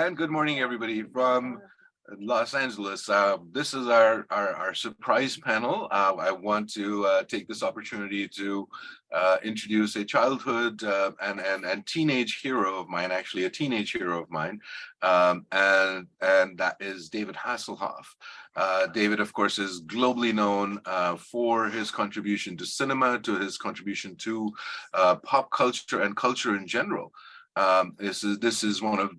and good morning, everybody from Los Angeles. This is our surprise panel. I want to take this opportunity to introduce a childhood and teenage hero of mine, actually a teenage hero of mine, and that is David Hasselhoff. David, of course, is globally known for his contribution to cinema, to his contribution to pop culture and culture in general. This is one of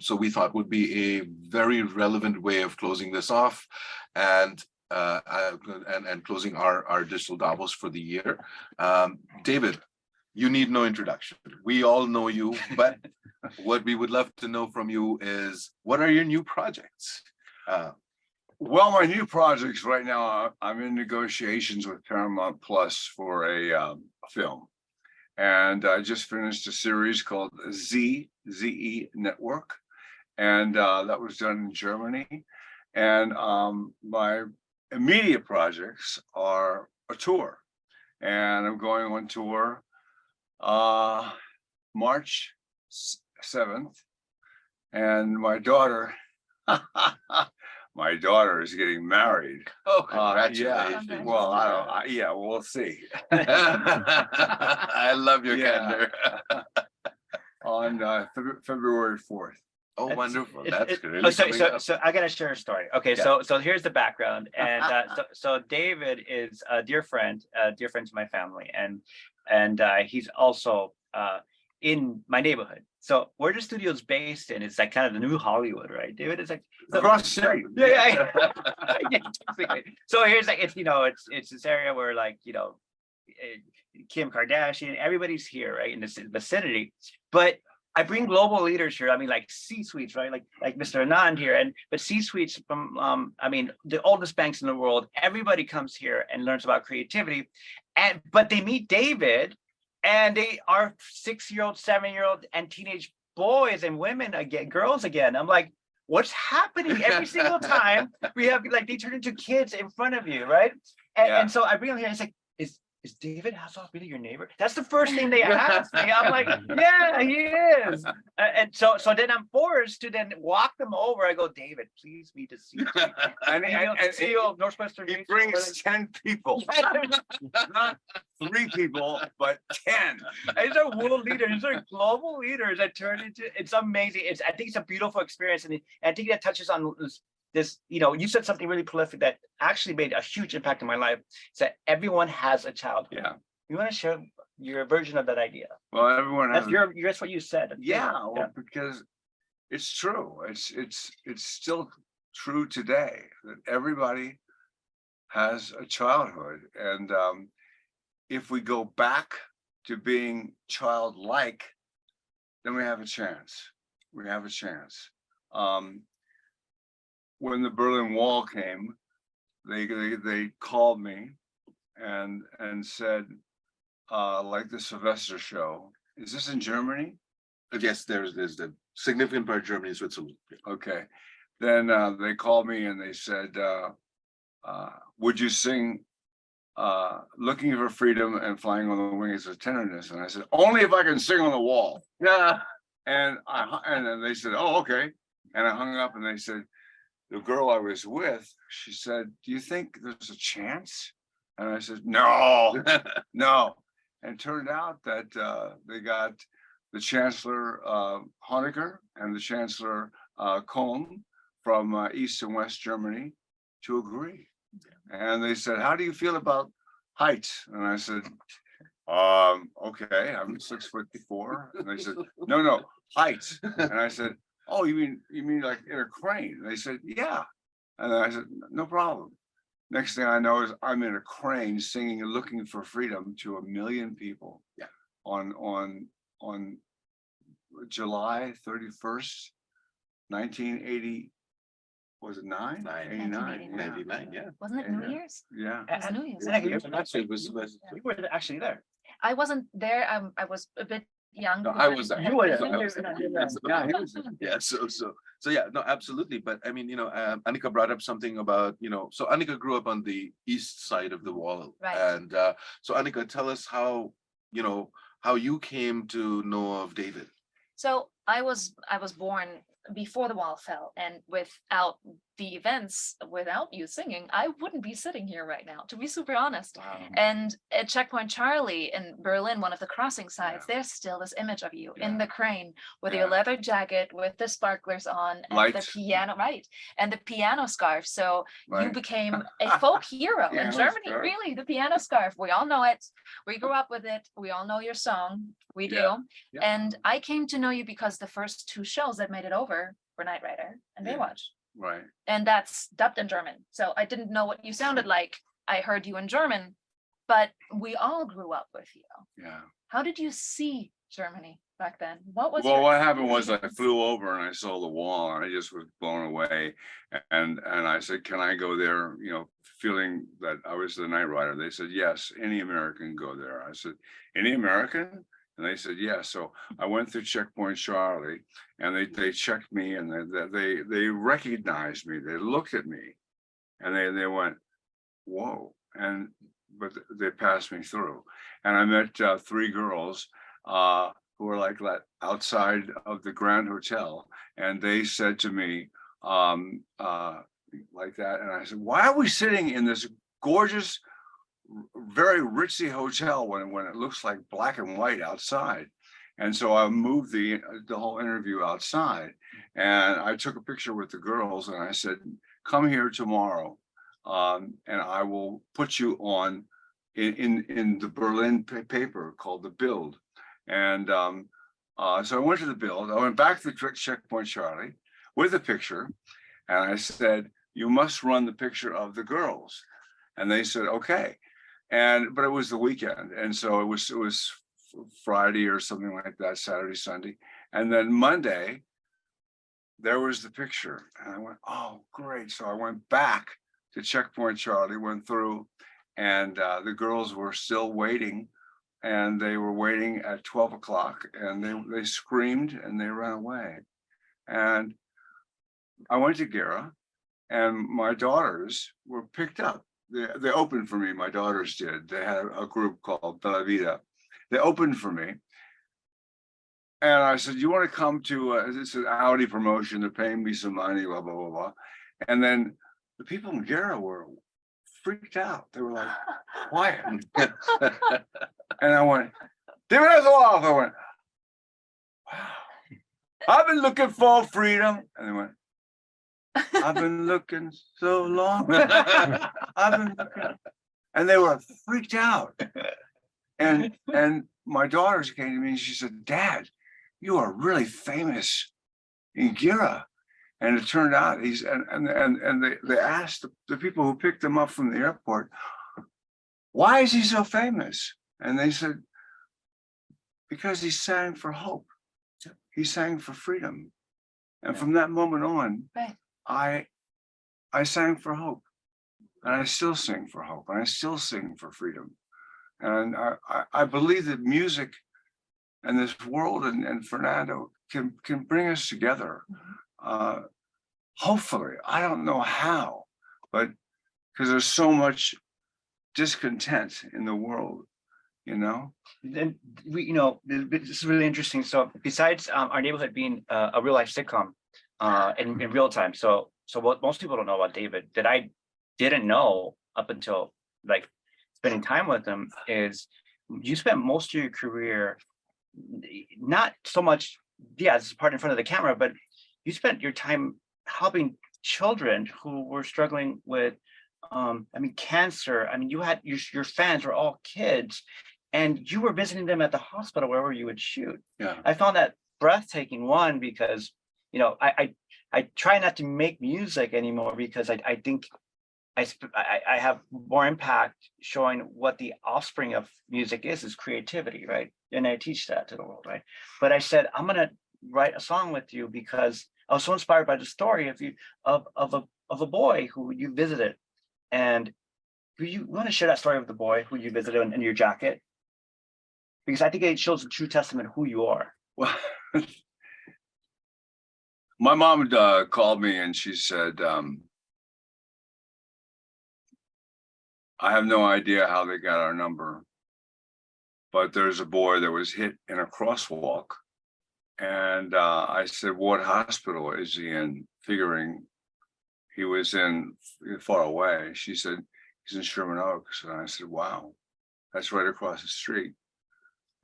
so we thought would be a very relevant way of closing this off and closing our Digital Davos for the year. David, you need no introduction. We all know you, but what we would love to know from you is, what are your new projects? Well, my new projects right now, I'm in negotiations with Paramount Plus for a film. And I just finished a series called ZE Network, and that was done in Germany. And my immediate projects are a tour, and I'm going on tour March 7th, and my daughter is getting married. Oh, congratulations. Yeah. Well, yeah, we'll see. I love your candor. On February 4th. Oh, wonderful. That's really so I gotta share a story. Okay, yeah. so here's the background. And so David is a dear friend to my family, and he's also in my neighborhood. So where the studio is based in, it's like kind of the new Hollywood, right, David? It's like across the street. Yeah. So here's like, it's this area where, like, Kim Kardashian, everybody's here, right, in this vicinity. But I bring global leaders here. I mean, like C-suites, right? Like Mr. Anand here, but C-suites from the oldest banks in the world. Everybody comes here and learns about creativity, but they meet David. And they are 6-year-old, 7-year-old, and teenage boys and women again, girls again. I'm like, what's happening every single time we have, like, they turn into kids in front of you, right? And so I bring them here. And it's like, is David Hasselhoff really your neighbor? That's the first thing they ask me. I'm like, yeah, he is. And so then I'm forced to then walk them over. I go, David, please meet the CEO. And CEO of Northwestern. He brings 10 people, not 3 people, but 10. These are world leaders. These are global leaders that turn into. It's amazing. I think it's a beautiful experience, and I think that touches on this. You said something really prolific that actually made a huge impact in my life. It's that everyone has a childhood. Yeah. You want to share your version of that idea? Well, everyone has. That's what you said. Yeah, well, because it's true. It's still true today that everybody has a childhood, and if we go back to being childlike, then we have a chance. We have a chance. When the Berlin Wall came, they called me and said, like the Sylvester show, is this in Germany? Yes, there's the significant part of Germany, Switzerland. Okay. Then they called me and they said, would you sing Looking for Freedom and Flying on the Wings of Tenderness? And I said, only if I can sing on the wall. Yeah. And then they said, oh, okay. And I hung up, and they said, the girl I was with, she said, do you think there's a chance? And I said, no, no. And it turned out that they got the Chancellor Honecker and the Chancellor Kohl from East and West Germany to agree. And they said, how do you feel about heights? And I said, okay, I'm 6'4". And they said, no, heights. And I said, oh, you mean like in a crane? And they said, yeah. And I said, no problem. Next thing I know is I'm in a crane singing Looking for Freedom to 1 million people. Yeah. On July 31st, 1980. Was it 9? 89. 99, yeah. Wasn't it New Year's? Yeah. It was New Year's. Actually, it was You were actually there. I wasn't there. I was a bit young. No, I was there. You were there. I was there. Yeah, he was Yeah, so yeah, no, absolutely. But I mean, Annika brought up something about, so Annika grew up on the east side of the wall. Right. And so Annika, tell us how you came to know of David. So I was born before the wall fell, and without the events, without you singing, I wouldn't be sitting here right now, to be super honest. And at Checkpoint Charlie in Berlin, one of the crossing sites, there's still this image of you in the crane with your leather jacket, with the sparklers on, and the piano, and the piano scarf. So you became a folk hero in Germany, really, the piano scarf. We all know it. We grew up with it. We all know your song. We do. And I came to know you because the first two shows that made it over were Knight Rider and Baywatch. Right. And that's dubbed in German. So I didn't know what you sounded like. I heard you in German, but we all grew up with you. Yeah. How did you see Germany back then? What was Well, what happened was I flew over and I saw the wall and I just was blown away. And I said, can I go there? You know, feeling that I was the Knight Rider. They said, yes, any American go there. I said, any American? And they said, yeah. So I went through Checkpoint Charlie and they checked me and they recognized me. They looked at me and they went, whoa. But they passed me through. And I met three girls who were like that outside of the Grand Hotel. And they said to me like that. And I said, why are we sitting in this gorgeous, very ritzy hotel when it looks like black and white outside? And so I moved the whole interview outside and I took a picture with the girls and I said, come here tomorrow and I will put you on in the Berlin paper called The Bild. And so I went to The Bild. I went back to the Checkpoint Charlie with a picture and I said, you must run the picture of the girls. And they said, okay. But it was the weekend. And so it was Friday or something like that, Saturday, Sunday. And then Monday, there was the picture. And I went, oh, great. So I went back to Checkpoint Charlie, went through, and the girls were still waiting. And they were waiting at 12 o'clock and they screamed and they ran away. And I went to Gera and my daughters were picked up. They opened for me, my daughters did. They had a group called Bella Vida. They opened for me. And I said, you want to come to, it's an Audi promotion, they're paying me some money, blah, blah, blah, blah. And then the people in Gera were freaked out. They were like, quiet. And I went, David Hasselhoff. I went, wow, I've been looking for freedom. And they went, I've been looking so long. I've been looking. And they were freaked out. And my daughters came to me and she said, Dad, you are really famous in Gera. And it turned out they asked the people who picked him up from the airport, why is he so famous? And they said, because he sang for hope. He sang for freedom. And from that moment on, I sang for hope. And I still sing for hope. And I still sing for freedom. And I believe that music and this world and Fernando can bring us together. Hopefully, I don't know how, but because there's so much discontent in the world, you know. Then this is really interesting. So besides our neighborhood being a real life sitcom in real time, so what most people don't know about David that I didn't know up until like spending time with him is you spent most of your career not so much, this is part in front of the camera, but you spent your time helping children who were struggling with cancer. I mean, you had your fans were all kids and you were visiting them at the hospital wherever you would shoot. Yeah. I found that breathtaking, one, because I try not to make music anymore because I think I have more impact showing what the offspring of music is creativity, right? And I teach that to the world, right? But I said, I'm gonna write a song with you because I was so inspired by the story of a boy who you visited. And do you want to share that story of the boy who you visited in your jacket? Because I think it shows a true testament of who you are. Well, my mom called me and she said, I have no idea how they got our number, but there's a boy that was hit in a crosswalk And I said, what hospital is he in? Figuring he was in far away. She said, he's in Sherman Oaks. And I said, wow, that's right across the street.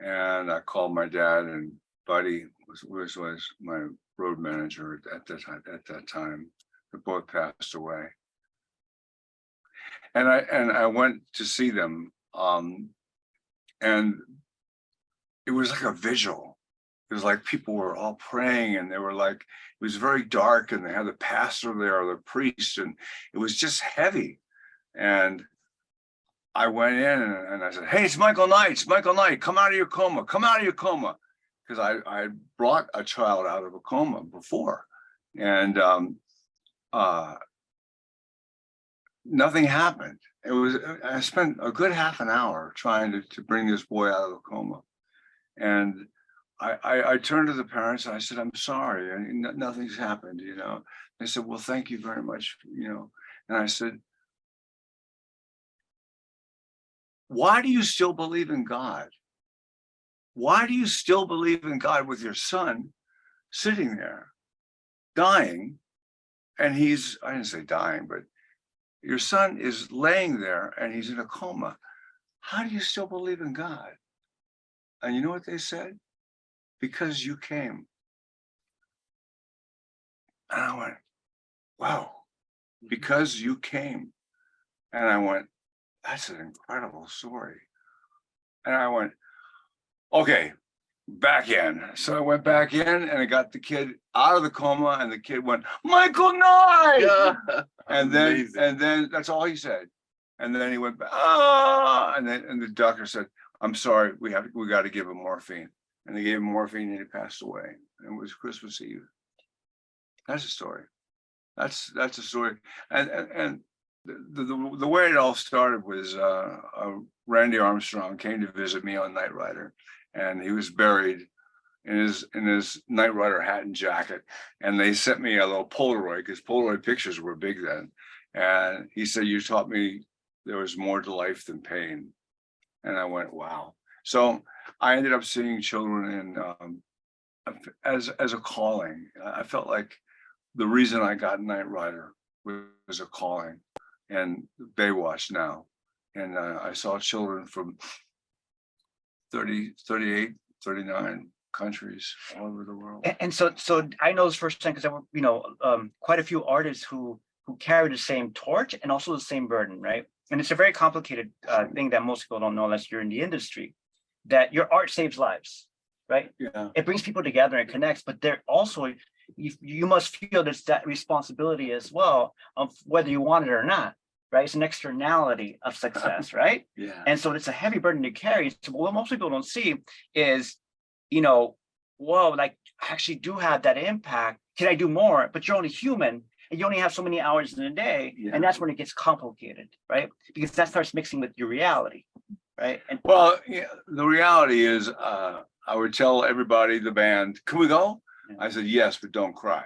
And I called my dad, and Buddy was my road manager at that time. They both passed away. And I went to see them. And it was like a vigil. It was like people were all praying, and they were like, it was very dark, and they had the pastor there, or the priest, and it was just heavy. And I went in and I said, hey, it's Michael Knight. It's Michael Knight. Come out of your coma. Come out of your coma. Because I brought a child out of a coma before. And nothing happened. I spent a good half an hour trying to bring this boy out of the coma. And I turned to the parents and I said, I'm sorry, nothing's happened, you know. They said, well, thank you very much, you know. And I said, why do you still believe in God? Why do you still believe in God with your son sitting there, dying? And I didn't say dying, but your son is laying there and he's in a coma. How do you still believe in God? And you know what they said? Because you came. And I went, wow, because you came. And I went, that's an incredible story. And I went, okay, back in. So I went back in and I got the kid out of the coma, and the kid went, Michael Knight. Yeah. And then that's all he said. And then he went, and the doctor said, I'm sorry, we got to give him morphine. And they gave him morphine and he passed away. And it was Christmas Eve. That's a story. That's a story. And the way it all started was Randy Armstrong came to visit me on Knight Rider, and he was buried in his Knight Rider hat and jacket. And they sent me a little Polaroid, because Polaroid pictures were big then. And he said, you taught me there was more to life than pain. And I went, wow. So I ended up seeing children as a calling. I felt like the reason I got Knight Rider was a calling, and Baywatch now. And I saw children from 30, 38, 39 countries all over the world. And so I know this firsthand because there were, you know, quite a few artists who carry the same torch and also the same burden, right? And it's a very complicated thing that most people don't know unless you're in the industry, that your art saves lives, right? Yeah. It brings people together and connects, but there also, you must feel there's that responsibility as well of whether you want it or not, right? It's an externality of success, right? Yeah. And so it's a heavy burden to carry. So what most people don't see is, you know, whoa, like I actually do have that impact. Can I do more? But you're only human, and you only have so many hours in a day. Yeah. And that's when it gets complicated, right? Because that starts mixing with your reality, right? And Well, yeah, the reality is, I would tell everybody, the band, can we go? Yeah. I said, yes, but don't cry.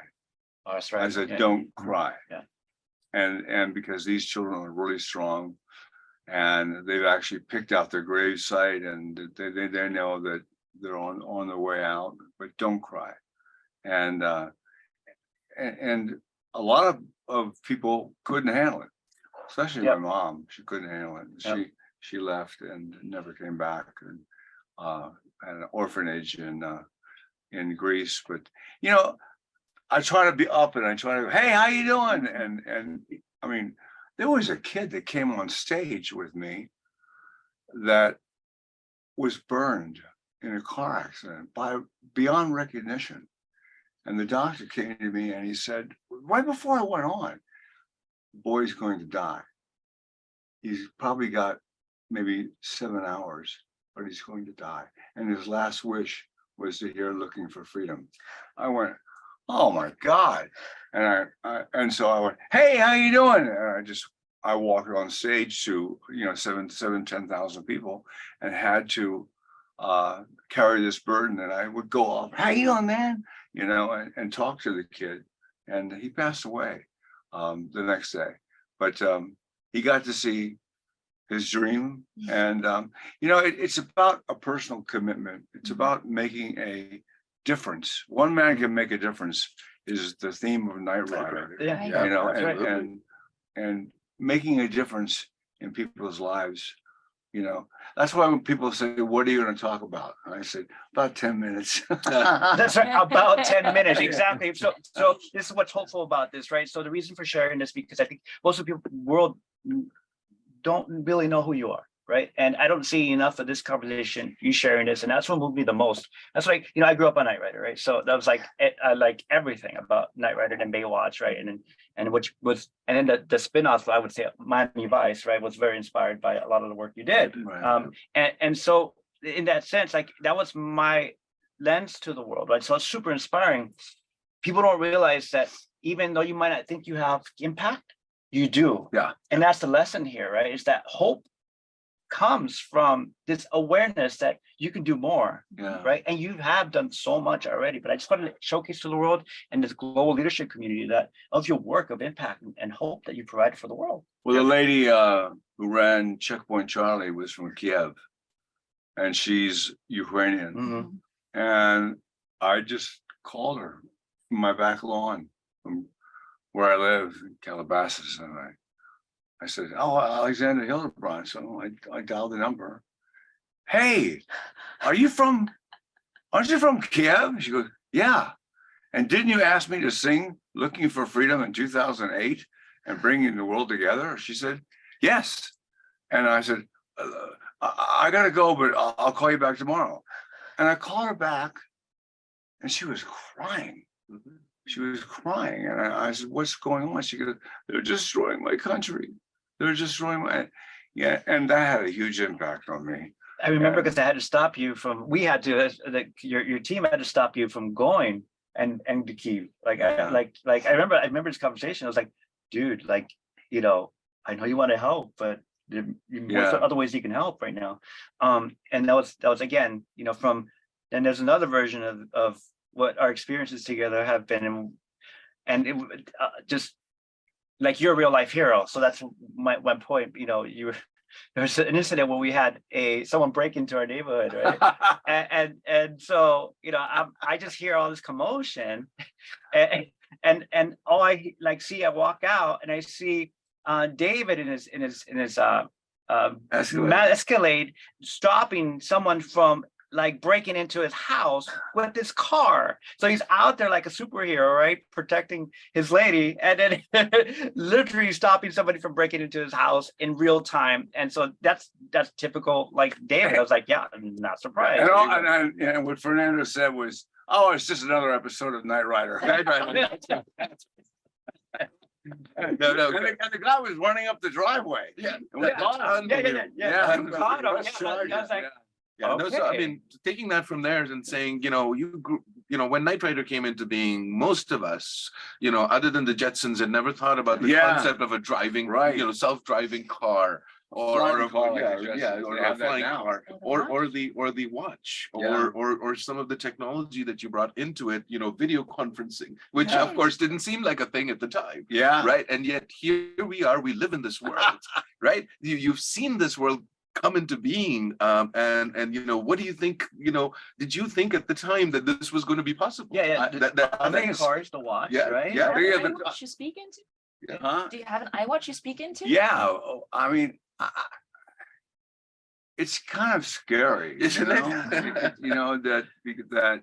oh, that's right. I said, Yeah. don't cry. Yeah. And because these children are really strong, and they've actually picked out their grave site, and they know that they're on their way out, but don't cry. And a lot of people couldn't handle it, especially Yep. my mom. She couldn't handle it. Yep. She left and never came back, and at an orphanage in Greece. But you know, I try to be up, and I try to go, hey, how you doing? And I mean, there was a kid that came on stage with me that was burned in a car accident beyond recognition. And the doctor came to me and he said, right before I went on, the boy's going to die. He's probably got maybe 7 hours, but he's going to die. And his last wish was to hear "Looking for Freedom." I went, oh my God. And so I went, hey, how you doing? And I walked on stage to, 10,000 people, and had to carry this burden. And I would go up, how you doing, man? And talk to the kid. And he passed away the next day. But he got to see his dream. And, it's about a personal commitment. It's about making a difference. One man can make a difference is the theme of Knight Rider. Yeah, Yeah, You know, that's right. and making a difference in people's lives. You know, that's why when people say, "What are you going to talk about?" I said, "About 10 minutes." That's right, about 10 minutes, exactly. So this is what's hopeful about this, right? So the reason for sharing this, because I think most of the people in the world don't really know who you are, right? And I don't see enough of this conversation, you sharing this, and that's what moved me the most. That's like, I grew up on Knight Rider, right? So that was like, I like everything about Knight Rider and Baywatch, right? And which was, and then the spin-off, I would say, Miami Vice, right, was very inspired by a lot of the work you did. Right. And so in that sense, like that was my lens to the world, right? So it's super inspiring. People don't realize that even though you might not think you have impact, you do. Yeah. And that's the lesson here, right? Is that hope comes from this awareness that you can do more, Yeah. right? And you have done so much already, but I just wanted to showcase to the world and this global leadership community that of your work of impact and hope that you provide for the world. Well, the lady who ran Checkpoint Charlie was from Kiev, and she's Ukrainian. Mhm. And I just called her from my back lawn from where I live in Calabasas, and I said, "Oh, Alexander Hildebrand." So I dialed the number. "Hey, aren't you from Kiev?" She goes, "Yeah." "And didn't you ask me to sing Looking for Freedom in 2008 and bringing the world together?" She said, "Yes." And I said, I gotta go, but I'll call you back tomorrow." And I called her back, and she was crying. She was crying, and I said, "What's going on?" She goes, "They're destroying my country. They're destroying my..." Yeah, and that had a huge impact on me. I remember because I had to stop you from, we had to, your team had to stop you from going and to Kyiv. Like, I remember this conversation. I was like, dude, like, I know you want to help, but there's other ways you can help right now. And that was again, from, then there's another version of what our experiences together have been. And it just like, you're a real life hero. So that's my one point, there was an incident where we had someone break into our neighborhood, right? and so, I just hear all this commotion and all I see, I walk out and I see David in his Escalade stopping someone from breaking into his house with this car. So he's out there like a superhero, right? Protecting his lady, and then literally stopping somebody from breaking into his house in real time. And so that's typical, like David. I was like, yeah, I'm not surprised. And what Fernando said was, "Oh, it's just another episode of Knight Rider." Knight Rider. And the guy was running up the driveway. Yeah. And we caught him. Yeah. We caught him. Press Yeah, I was charges, like, Yeah, no, so I Okay. mean, taking that from there and saying, you grew, when Knight Rider came into being, most of us, other than the Jetsons, had never thought about the Yeah. concept of a driving, Right. self-driving car. Or Flying a car like yeah, the Jetsons, yeah, they or have a that flying now. car, or the watch, Yeah. or some of the technology that you brought into it, video conferencing, which Yeah. of course didn't seem like a thing at the time. Yeah. Right. And yet here we are, we live in this world, right? You've seen this world come into being. And what do you think, did you think at the time that this was going to be possible? Yeah. I think cars to watch, yeah, right? Do you have yeah, an iWatch you speak into? Huh? Do you have an iWatch you speak into? Yeah. I mean, it's kind of scary, Isn't it? that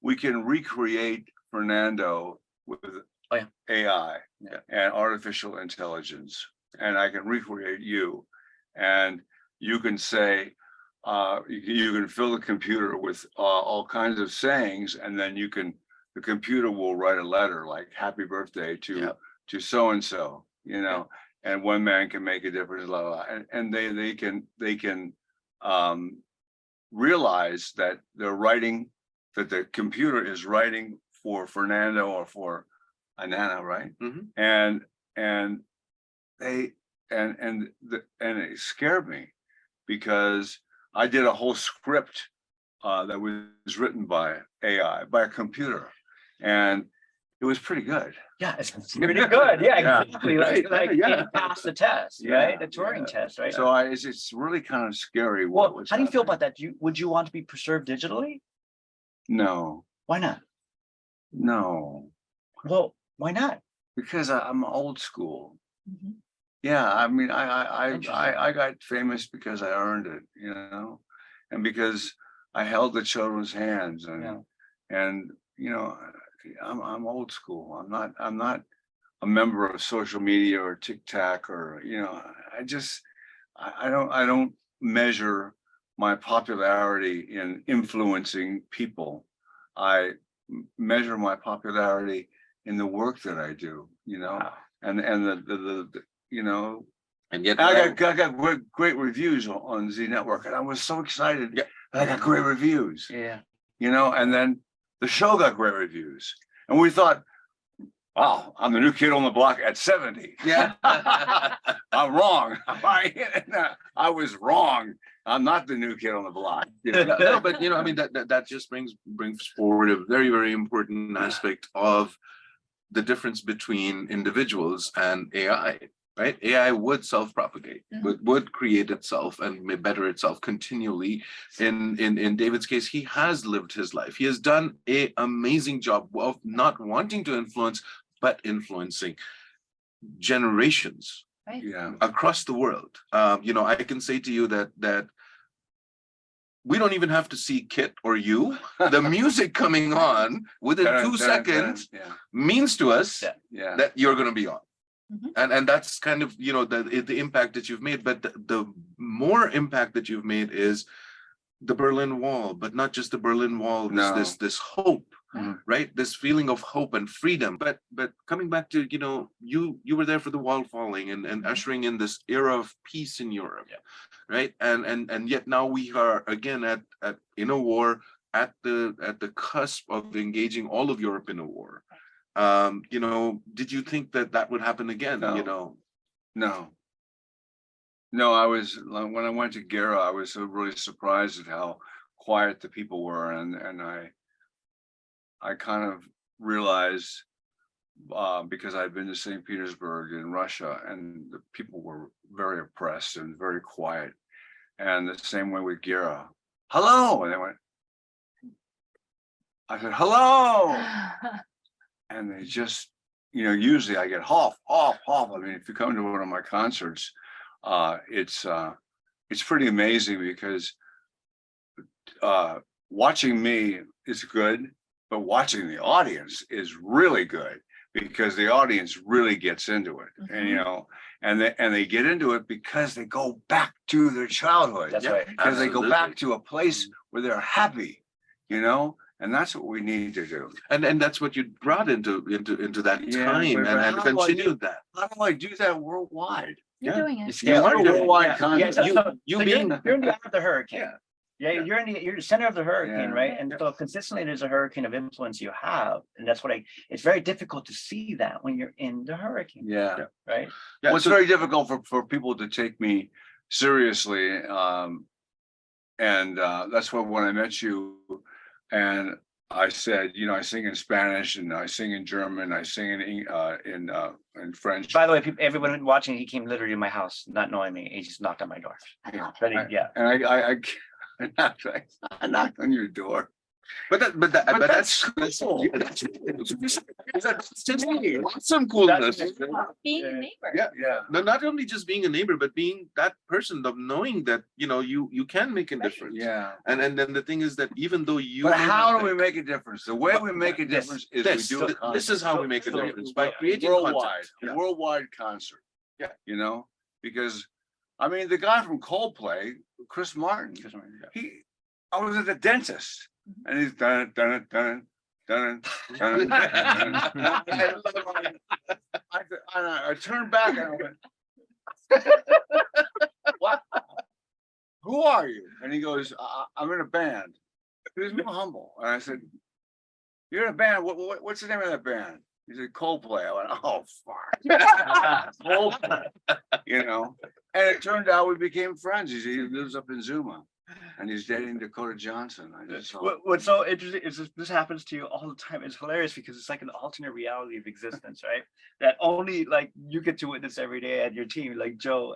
we can recreate Fernando with AI and artificial intelligence, and I can recreate you, and you can say, you can fill the computer with all kinds of sayings, and then the computer will write a letter like "Happy birthday" to so and so, and one man can make a difference, blah, blah, blah. And they can realize that that the computer is writing for Fernando or for Anana, right? Mhm. And it scared me, because I did a whole script that was written by AI, by a computer, and it was pretty good. Yeah, it's pretty good. Yeah, Yeah. exactly. Like Yeah. it passed the test, Yeah, right? The Turing yeah. test, right? So it's really kind of scary. Well, what's how do you feel about happening. that? Would you want to be preserved digitally? No, Why not? No, Well, why not? because I'm old school. Mhm. Yeah, I mean, Interesting. I got famous because I earned it, you know, and because I held the children's hands Yeah. and you know, I'm old school. I'm not a member of social media or TikTok or you know, I don't measure my popularity in influencing people. I measure my popularity in the work that I do, you know, Wow. and the you know, And yet, I got great reviews on Z Network, and I was so excited. Yeah. That I got great reviews, Yeah. you know, and then the show got great reviews, and we thought, wow, I'm the new kid on the block at 70. yeah. I'm wrong. I was wrong. I'm not the new kid on the block. You know? No, but I mean that just brings forward a very, very important aspect of the difference between individuals and AI, right? AI would self-propagate, would create itself and may better itself continually. In David's case, he has lived his life. He has done an amazing job of not wanting to influence, but influencing generations Right. Yeah. across the world. I can say to you that we don't even have to see Kit or you. The music coming on within 2 seconds Yeah. means to us Yeah. Yeah. that you're going to be on. Mhm. And that's kind of the impact that you've made. But the more impact that you've made is the Berlin Wall, but not just the Berlin Wall. No. This hope, Mhm. right? This feeling of hope and freedom. But coming back to you were there for the wall falling and ushering in this era of peace in Europe, Yeah. right? And yet now we are again at in a war, at the cusp of engaging all of Europe in a war. Did you think that would happen again? No. No, I was when I went to Gera, I was really surprised at how quiet the people were, and I kind of realized because I'd been to St. Petersburg in Russia, and the people were very oppressed and very quiet, and the same way with Gera. Hello, and they went. I said hello, and they just, usually I get Hoff. I mean, if you come to one of my concerts, it's pretty amazing because watching me is good, but watching the audience is really good because the audience really gets into it, and they get into it because they go back to their childhood. That's right. Because they go Absolutely. back to a place where they're happy, and that's what we need to do. And that's what you brought into that Yeah, time but and how do I continued that. How do I do that worldwide? You're Yeah. doing it. You are doing it. worldwide Yeah. content. So You you're being- in the eye of the hurricane. Yeah. Yeah, Yeah. you're the center of the hurricane, Yeah. right? And so consistently there's a hurricane of influence you have. And that's what it's very difficult to see that when you're in the hurricane, Yeah. right? Yeah, Well, it's so- very difficult for people to take me seriously. And that's why when I met you and I said, I sing in Spanish and I sing in German, I sing in French. By the way, everyone watching, he came literally to my house, not knowing me. He just knocked on my door. Yeah. Yeah. And I knocked on your door. But that's cool. yeah, that's just some coolness. Being a neighbor. Yeah. Yeah. No, not only just being a neighbor, but being that person of knowing that you can make a difference. Yeah. And then the thing is that even though you But may how not do we think- make a difference? The way we make a This- difference is this, we do a this is how we make a So- difference by so creating worldwide, content. a Yeah. worldwide concert. Yeah. Because I mean, the guy from Coldplay, Chris Martin, I was at the dentist, and he's done it. I turned back and I went, "What? Who are you?" And he goes, "I'm in a band." He was real humble, and I said, "You're in a band? What's the name of that band?" He said, "Coldplay." I went, "Oh, fuck." Coldplay, And it turned out we became friends. He lives up in Zuma, and he's dating Dakota Johnson. I just saw. What's so interesting is this happens to you all the time. It's hilarious because it's like an alternate reality of existence, right? That only like you get to witness every day at your team, like Joe,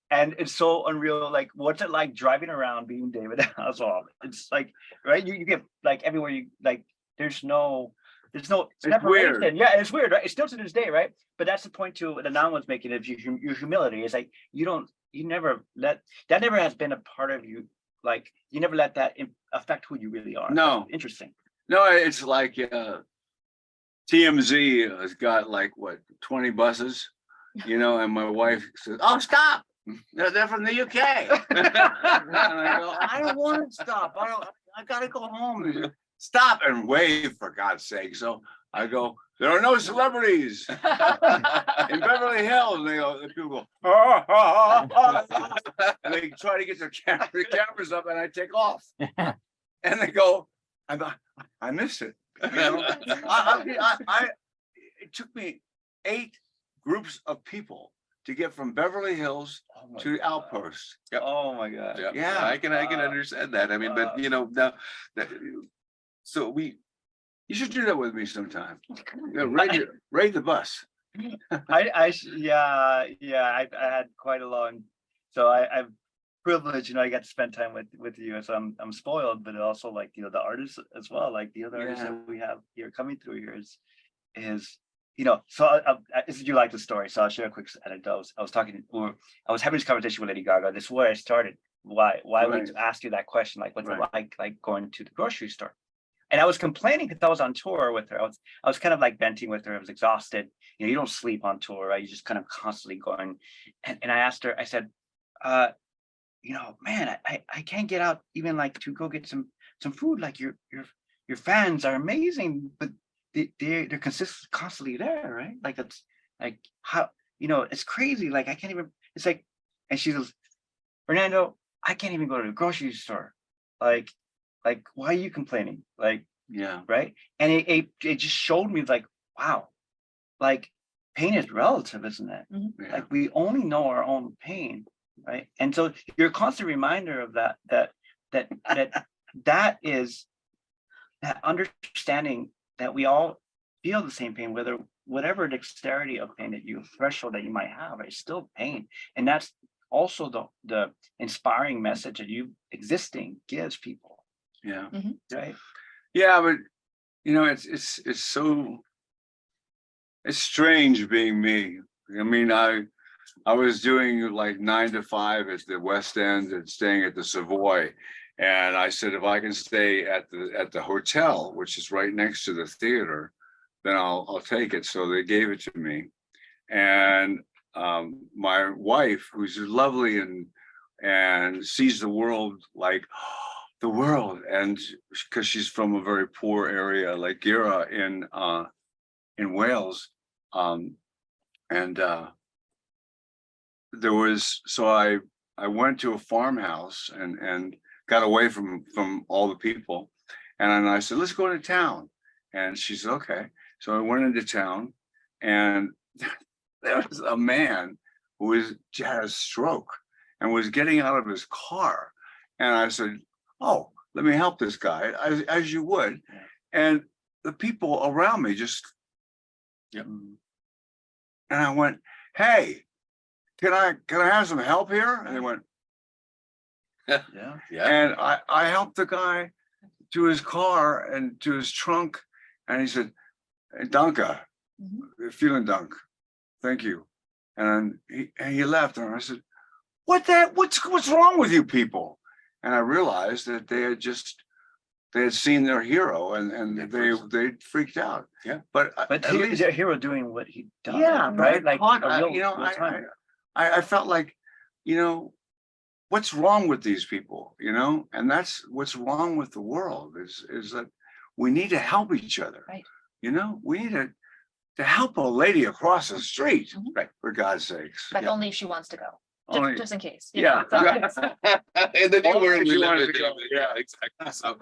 and it's so unreal. Like, what's it like driving around being David Hasselhoff? It's like, right? You get like everywhere you like. there's no It's separation. weird. Yeah, it's weird, right? It's still to this day, right? But that's the point too that Anand was making of your humility. It's like you never let that never has been a part of you. Like you never let that affect who you really are. No. That's interesting. No, it's like TMZ has got like what 20 buses, and my wife says, "Oh, stop! They're from the UK." And I go, "I don't want to stop. I gotta go home. Stop and wave for God's sake." So I go, "There are no celebrities in Beverly Hills." And the people go, "Ah, ah, ah, ah," and they try to get their cameras up, and I take off. And they go, I missed it. It took me 8 groups of people to get from Beverly Hills to the outpost. Yep. Oh my God. Yeah. I can understand that. I mean, but now so You should do that with me sometime. Raid the bus. I had quite a long, so I'm privileged, I got to spend time with you, so I'm spoiled, but also like the artists as well, like the other artists that we have here coming through here is so you like the story, so I'll share a quick anecdote. I was having this conversation with Lady Gaga. This is where I started. Why we asked you that question, like what's it like going to the grocery store? And I was complaining because I was on tour with her. I was kind of like venting with her. I was exhausted. You don't sleep on tour, right? You just kind of constantly going. And I asked her, I said, man, I can't get out even like to go get some food. Like your fans are amazing, but they're constantly there, right? Like it's like how it's crazy. Like I can't even. It's like, and she goes, Fernando, I can't even go to the grocery store. Like why are you complaining? Like right? And it just showed me like, wow, like pain is relative, isn't it? Mm-hmm. Yeah. Like we only know our own pain, right? And so you're a constant reminder of that is that understanding that we all feel the same pain, whatever dexterity of pain threshold that you might have, it's still pain. And that's also the inspiring message that you existing gives people. Yeah. Mm-hmm. Right. Yeah, but it's strange being me. I mean, I was doing like 9 to 5 at the West End and staying at the Savoy. And I said, if I can stay at the hotel, which is right next to the theater, then I'll take it. So they gave it to me. And my wife, who's lovely and sees the world like the world, and because she's from a very poor area like Gira in Wales, there was, so I went to a farmhouse and got away from all the people, and I said, let's go to town. And she said, okay. So I went into town, and there was a man who had a stroke and was getting out of his car. And I said, oh, let me help this guy, as you would. And the people around me just, and I went, hey, can I have some help here? And they went, Yeah. and I helped the guy to his car and to his trunk. And he said, Danke, vielen Dank, thank you. And he left, and I said, what's wrong with you people? And I realized that they had seen their hero, and they freaked out. Yeah. But But he's a hero doing what he does. yeah, right. Like I felt like, what's wrong with these people, and that's what's wrong with the world is that we need to help each other. Right. We need to help a lady across the street, Right. For God's sakes. But only if she wants to go. Only- Just in case. Yeah. In the new Only world if we you live wanted in, to go. yeah, exactly. So,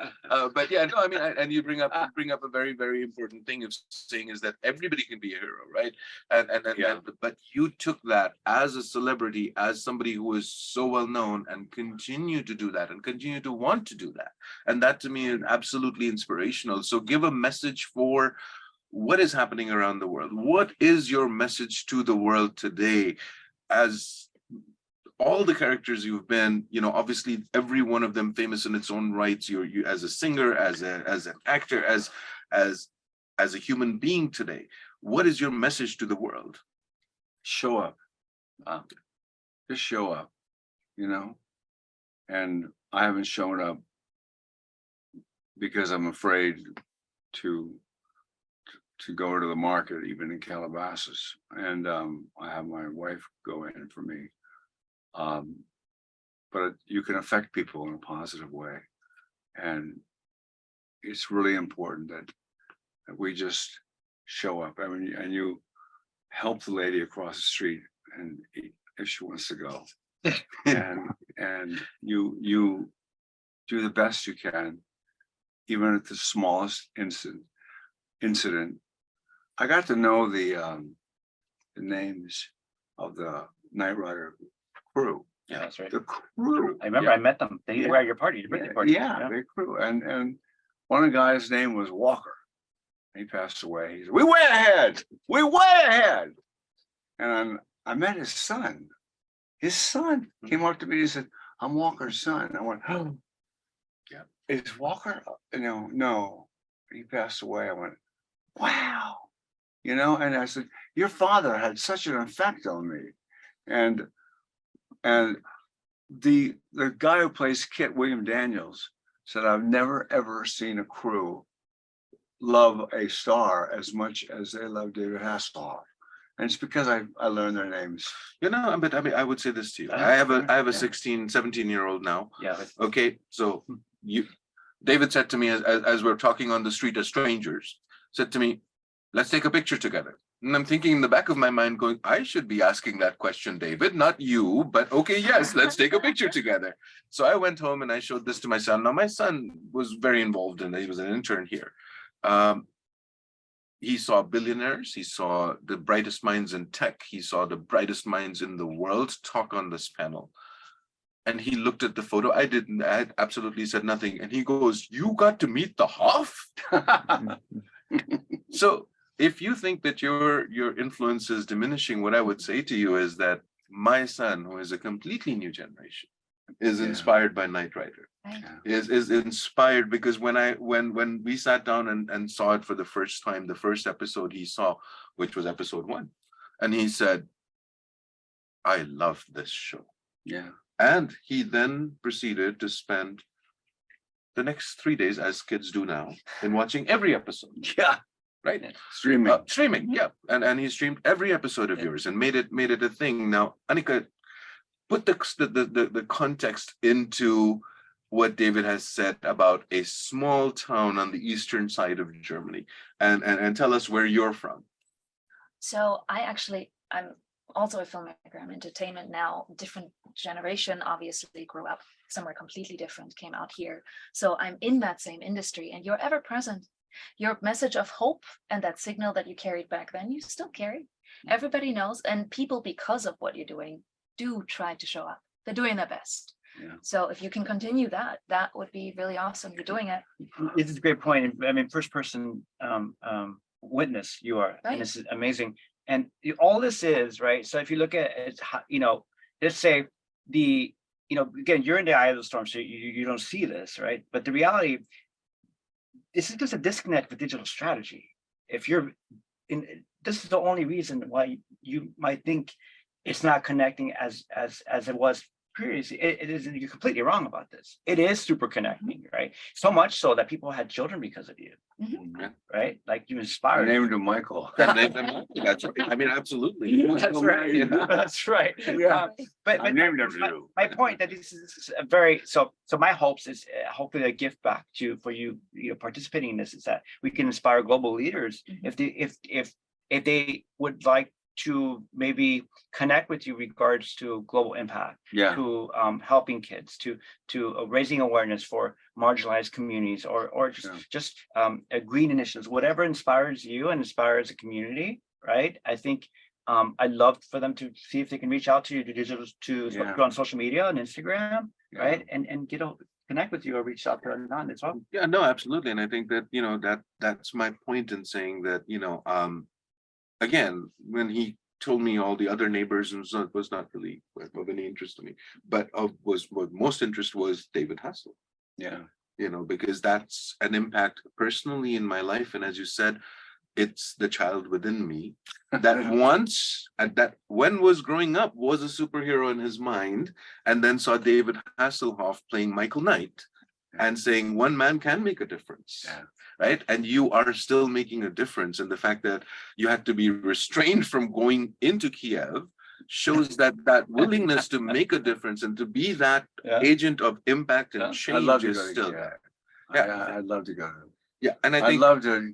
but yeah, no, I mean, and you bring up a very, very important thing of saying is that everybody can be a hero, right? But you took that as a celebrity, as somebody who is so well known, and continue to do that, and continue to want to do that, and that to me is absolutely inspirational. So give a message for what is happening around the world. What is your message to the world today, as all the characters you've been, obviously every one of them famous in its own rights. You as a singer, as an actor, as as a human being today, what is your message to the world? Show up. Just show up, you know? And I haven't shown up because I'm afraid to go to the market, even in Calabasas. And I have my wife go in for me. But you can affect people in a positive way. And it's really important that we just show up. I mean, and you help the lady across the street and if she wants to go. and you do the best you can, even at the smallest incident. I got to know the names of the Night Rider crew. Yeah, that's right. The crew. I remember I met them. They were at your party, your birthday party. Yeah, the crew. And one of the guys' name was Walker. He passed away. He said, "We way ahead. We way ahead." And I met his son. His son came up to me and said, "I'm Walker's son." I went, "Oh, yeah. Is Walker?" No. He passed away. I went, "Wow." And I said, "Your father had such an effect on me." And the guy who plays Kit, William Daniels, said, "I've never ever seen a crew love a star as much as they love David Hasselhoff." And it's because I learned their names. But I mean, I would say this to you. I have a 16, 17-year-old now. Yeah. Okay, so David said to me as we're talking on the street as strangers, said to me, "Let's take a picture together." And I'm thinking in the back of my mind going, I should be asking that question, David, not you, but okay, yes, let's take a picture together. So I went home and I showed this to my son. Now my son was very involved in it. He was an intern here. He saw billionaires, he saw the brightest minds in tech, he saw the brightest minds in the world talk on this panel. And he looked at the photo. I absolutely said nothing. And he goes, "You got to meet the Hoff?" So if you think that your influence is diminishing, what I would say to you is that my son, who is a completely new generation, is inspired by Knight Rider. Right. Is inspired because when we sat down and saw it for the first time, the first episode he saw, which was episode 1, and he said, "I love this show." Yeah. And he then proceeded to spend the next 3 days, as kids do now, in watching every episode. Yeah. Right? Streaming. Yeah. And he streamed every episode of yours and made it a thing. Now, Annika, put the context into what David has said about a small town on the eastern side of Germany, and tell us where you're from. So I'm also a filmmaker. I'm entertainment now, different generation, obviously grew up somewhere completely different, came out here. So I'm in that same industry, and you're ever present. Your message of hope and that signal that you carried back then, you still carry. Everybody knows, and people, because of what you're doing, do try to show up. They're doing their best. Yeah. So if you can continue that would be really awesome. You're doing it. This is a great point. I mean, first person witness you are, Right. and this is amazing. And all this is right. So if you look at it, let's say again, you're in the eye of the storm, so you don't see this, right? But the reality, this is just a disconnect with digital strategy. If you're this is the only reason why you might think it's not connecting as it was previously. It is, you're completely wrong about this. It is super connecting, right? So much so that people had children because of you, right? Like you I inspired. named him Michael. That's right. I mean, absolutely. That's right. That's right. Yeah. But I named him you. my point that this is a very so my hopes is hopefully a gift back for you participating in this is that we can inspire global leaders if they would like to maybe connect with you regards to global impact, to helping kids, to raising awareness for marginalized communities, or just green initiatives, whatever inspires you and inspires a community, right? I think I'd love for them to see if they can reach out to you on social media and Instagram, right? And connect with you or reach out to Anand as well. Yeah, no, absolutely. And I think that that's my point in saying that, again, when he told me all the other neighbors, was not really of any interest to me, but what most interest was David Hasselhoff. Yeah. because that's an impact personally in my life. And as you said, it's the child within me that when was growing up was a superhero in his mind, and then saw David Hasselhoff playing Michael Knight and saying one man can make a difference. Yeah. Right. And you are still making a difference. And the fact that you had to be restrained from going into Kiev shows that willingness to make a difference and to be that agent of impact and I'd change love to is go to still Kiev. there. Yeah. I'd love to go. Yeah. And I I'd think love to,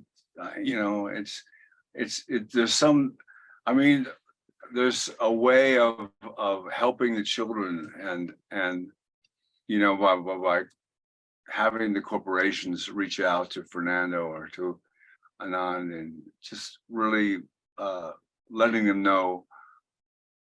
there's some, I mean, there's a way of helping the children and by having the corporations reach out to Fernando or to Anand and just really letting them know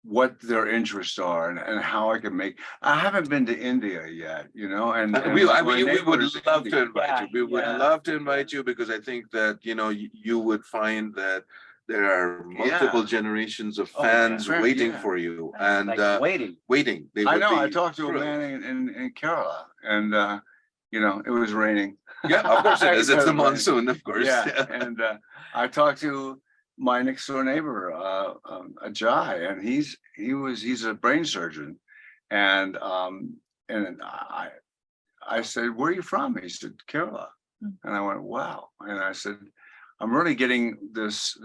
what their interests are and how I can I haven't been to India yet, and we would neighbors in love to India. invite you. We would love to invite you, because I think that you would find that there are multiple generations of fans waiting for you, and Like waiting. They I would know. be I talked to a thrilled. man in Kerala, and it was raining. Yeah, of course it is. It's the It was raining. monsoon, of course. Yeah, and I talked to my next door neighbor, Ajay, and he's a brain surgeon, and I said, "Where are you from?" He said, "Kerala," and I went, "Wow," and I said, "I'm really getting this.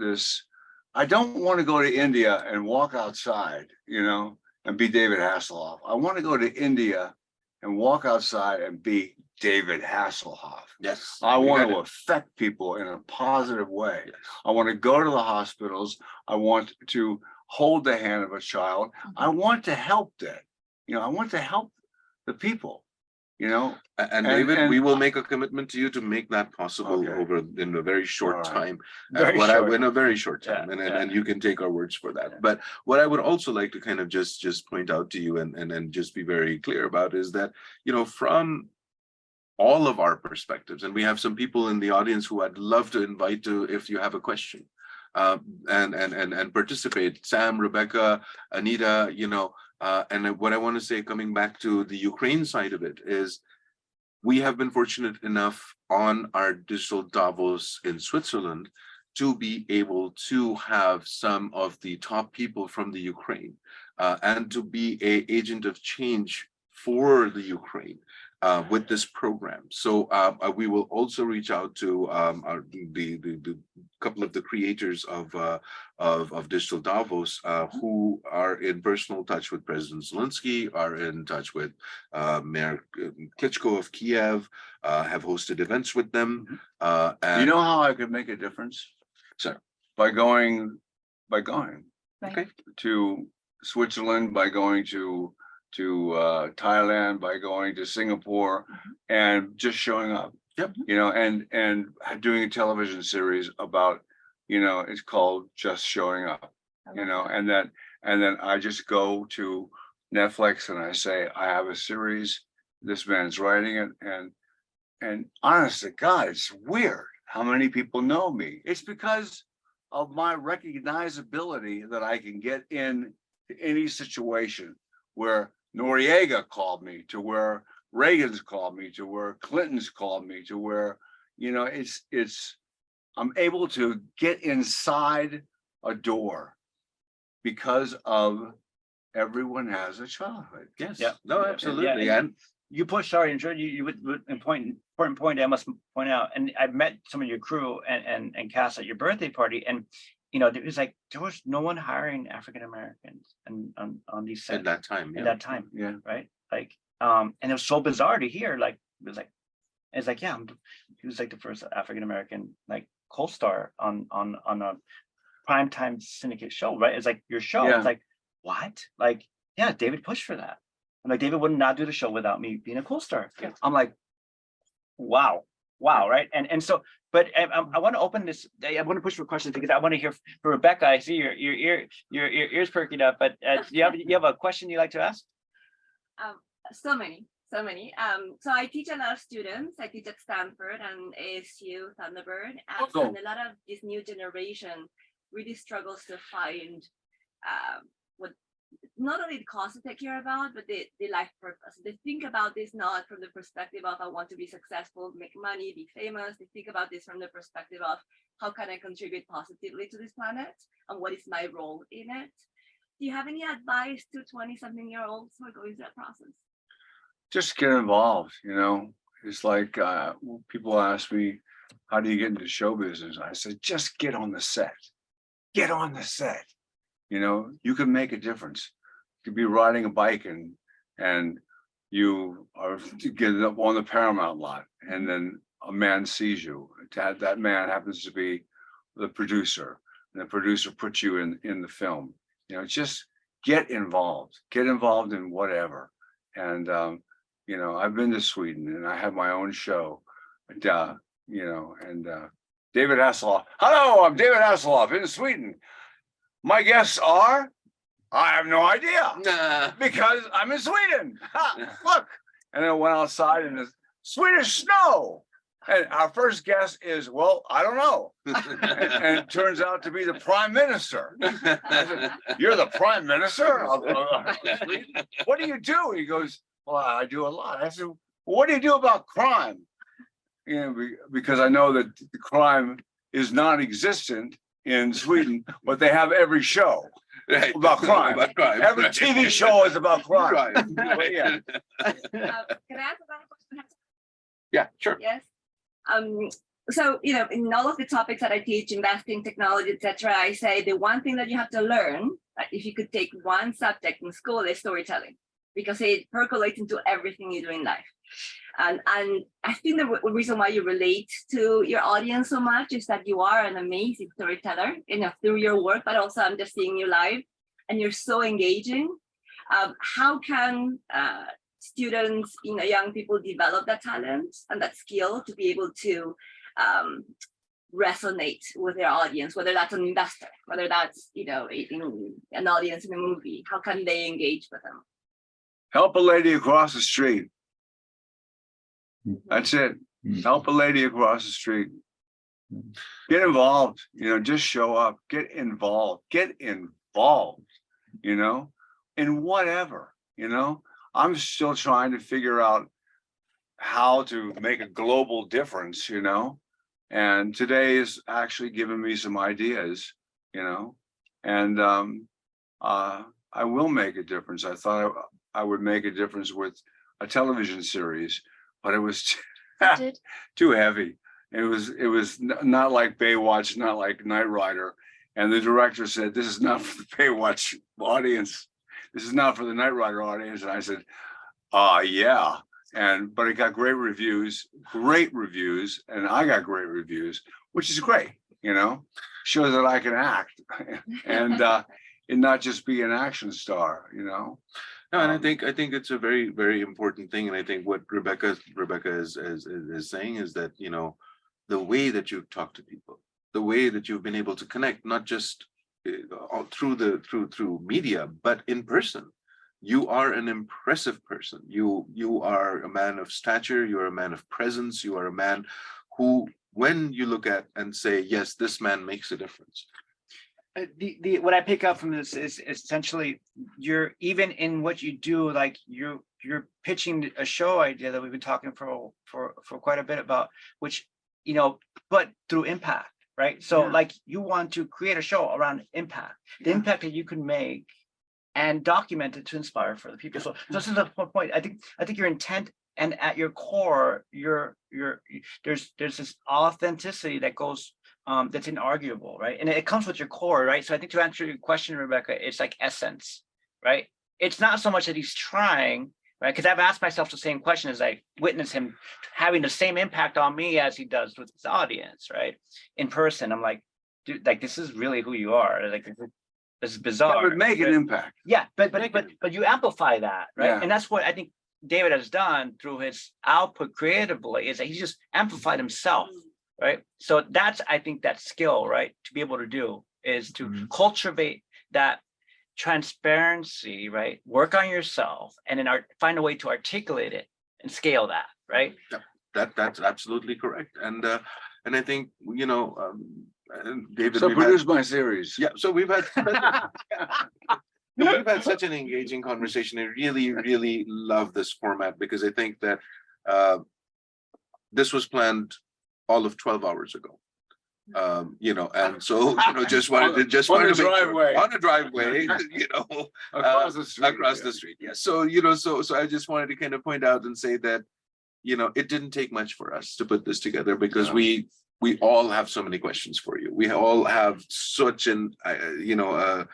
I don't want to go to India and walk outside, and be David Hasselhoff. I want to go to India and walk outside and be David Hasselhoff. Yes. I want to affect people in a positive way. Yes. I want to go to the hospitals. I want to hold the hand of a child. I want to help that. I want to help the people, And David, we will make a commitment to you to make that possible in a very short time. In a very short time, and you can take our words for that. But what I would also like to kind of just point out to you and just be very clear about is that, from all of our perspectives, and we have some people in the audience who I'd love to invite to, if you have a question, and participate. Sam, Rebecca, Anita, and what I want to say, coming back to the Ukraine side of it, is we have been fortunate enough on our Digital Davos in Switzerland to be able to have some of the top people from the Ukraine and to be an agent of change for the Ukraine with this program. So we will also reach out to the couple of the creators of Digital Davos who are in personal touch with President Zelensky, are in touch with Mayor Klitschko of Kiev, have hosted events with them. And you know how I could make a difference? Sir. By going Right. to Switzerland, by going to Thailand, by going to Singapore, and just showing up. Yep. And doing a television series about, it's called Just Showing Up. And then I just go to Netflix and I say, I have a series, this man's writing it, and honest to God, it's weird how many people know me. It's because of my recognizability that I can get in to any situation where Noriega called me, to where Reagan's called me, to where Clinton's called me, to where, I'm able to get inside a door because of everyone has a childhood. yes, Yeah. no, absolutely. Yeah. And You push, sorry, and you would important point I must point out, and I've met some of your crew and cast at your birthday party, and it was like there was no one hiring African Americans and on these sets at that time, at that time, Yeah. right? Like, and it was so bizarre to hear. Like, it was like he was like the first African American like co-star on a primetime syndicate show, right? It's like your show. Yeah. It's like, what? Like, yeah, David pushed for that. I'm like, David would not do the show without me being a co-star. Yeah. I'm like, wow, right? And so, but I want to open this. I want to push for questions because I want to hear from Rebecca. I see your ears perking up. But you have a question you'd like to ask? So many. So I teach a lot of students. I teach at Stanford and ASU Thunderbird, and a lot of this new generation really struggles to find what not only the cause that they care about, but the life purpose. They think about this not from the perspective of I want to be successful, make money, be famous. They think about this from the perspective of how can I contribute positively to this planet and what is my role in it. Do you have any advice to 20-something-year-olds who are going through that process? Just get involved, It's like people ask me, how do you get into show business? I said, just get on the set. Get on the set. You can make a difference. You could be riding a bike and you are getting up on the Paramount lot, and then a man sees you. That man happens to be the producer, and the producer puts you in the film. Just get involved. Get involved in whatever. And I've been to Sweden, and I have my own show. David Hasselhoff. Hello, I'm David Hasselhoff in Sweden. My guests are, I have no idea, because I'm in Sweden. Look. And then I went outside and there's Swedish snow. And our first guest is, well, I don't know. And it turns out to be the prime minister. I said, you're the prime minister? What do you do? He goes, well, I do a lot. I said, well, what do you do about crime? Because I know that the crime is non-existent in Sweden, but they have every show about crime. Every TV show is about crime. But yeah. Can I ask another question? Yeah, sure. Yes. So, in all of the topics that I teach, investing, technology, etc., I say the one thing that you have to learn, if you could take one subject in school, is storytelling, because it percolates into everything you do in life. And I think the reason why you relate to your audience so much is that you are an amazing storyteller, through your work, but also I'm just seeing you live, and you're so engaging. How can students, young people develop that talent and that skill to be able to resonate with their audience, whether that's an investor, whether that's, an audience in a movie? How can they engage with them? Help a lady across the street. That's it. Help a lady across the street. Get involved, just show up, get involved, in whatever, I'm still trying to figure out how to make a global difference, and today is actually giving me some ideas, and I will make a difference. I thought I would make a difference with a television series, but it was too heavy. It was not like Baywatch, not like Knight Rider. And the director said, this is not for the Baywatch audience. This is not for the Knight Rider audience. And I said, yeah. But it got great reviews, and I got great reviews, which is great, shows that I can act and not just be an action star, No, and I think it's a very, very important thing. And I think what Rebecca is saying is that, the way that you talk to people, the way that you've been able to connect, not just through media, but in person. You are an impressive person. You are a man of stature. You are a man of presence. You are a man who, when you look at and say, yes, this man makes a difference. What I pick up from this is essentially you're, even in what you do, like you're pitching a show idea that we've been talking for quite a bit about, which, but through impact, right? So like you want to create a show around impact, the impact that you can make and document it to inspire further people. So this is the point. I think your intent, and at your core, there's this authenticity that goes that's inarguable, right? And it comes with your core, right? So I think to answer your question, Rebecca, it's like essence, right? It's not so much that he's trying, right? Because I've asked myself the same question as I witness him having the same impact on me as he does with his audience, right? In person, I'm like, dude, like this is really who you are. Like this is bizarre. But make an impact. Yeah, but you amplify that, right? Yeah. And that's what I think David has done through his output creatively, is that he's just amplified himself, right? So that's, I think, that skill, right, to be able to do is to cultivate that transparency, right? Work on yourself, and then find a way to articulate it and scale that, right? That's absolutely correct. And I think, David. So produce my series. Yeah. So we've had We've had such an engaging conversation. I really, really love this format because I think that this was planned all of 12 hours ago. And so, just wanted to On the make sure- driveway. on a driveway, Across the street. across the street. Yeah. So, so I just wanted to kind of point out and say that, it didn't take much for us to put this together because we all have so many questions for you. We all have such an, a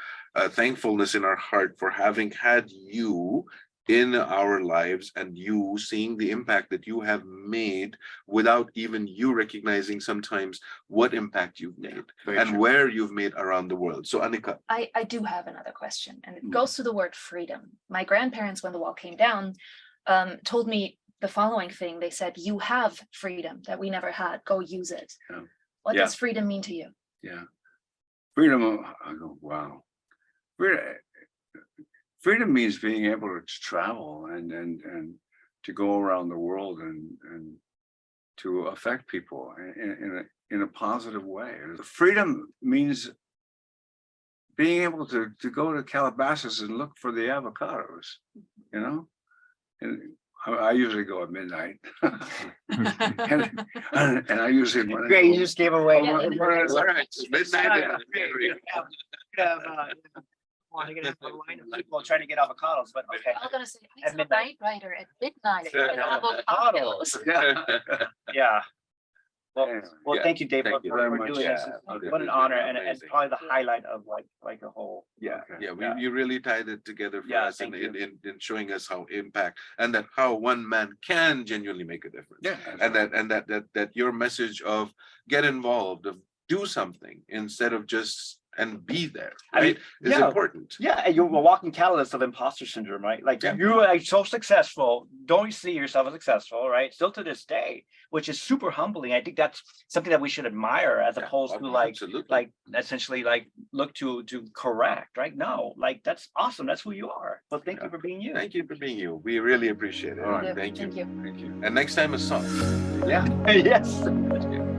thankfulness in our heart for having had you in our lives and you seeing the impact that you have made without even you recognizing sometimes what impact you've made and where you've made around the world. So Annika. I do have another question, and it goes to the word freedom. My grandparents, when the wall came down, told me the following thing. They said, you have freedom that we never had. Go use it. Yeah. What Yeah. does freedom mean to you? Yeah. Freedom, I go, wow. Freedom means being able to travel and to go around the world and to affect people in a positive way. Freedom means being able to go to Calabasas and look for the avocados, and I usually go at midnight. and I usually Great, you just gave away. Yeah. All right, midnight. Want to get into a line of people trying to get avocados, but okay. I was gonna say, I At saw midnight. Night Rider at midnight. Yeah. Avocados. Yeah. Well, Yeah. thank you, Dave, Thank you for very for much. doing this. Yeah. What an honor, and it's Amazing. probably the highlight of like a whole. Yeah. Yeah, you really tied it together for Yeah, us in, thank you. in showing us how impact and that how one man can genuinely make a difference. Yeah. And that your message of get involved, of do something instead of just and be there, I mean, right? Is yeah. important. Yeah, and you're a walking catalyst of imposter syndrome, right? Like Yeah. you're like so successful, don't see yourself as successful, right? Still to this day, which is super humbling. I think that's something that we should admire as Yeah, opposed to like absolutely. essentially like look to correct, right? No, like that's awesome. That's who you are. Well, thank Yeah. you for being you. Thank you for being you. We really appreciate it. All right. Thank you. Thank you. Thank you. And next time a song. Yeah. Yes. That's good.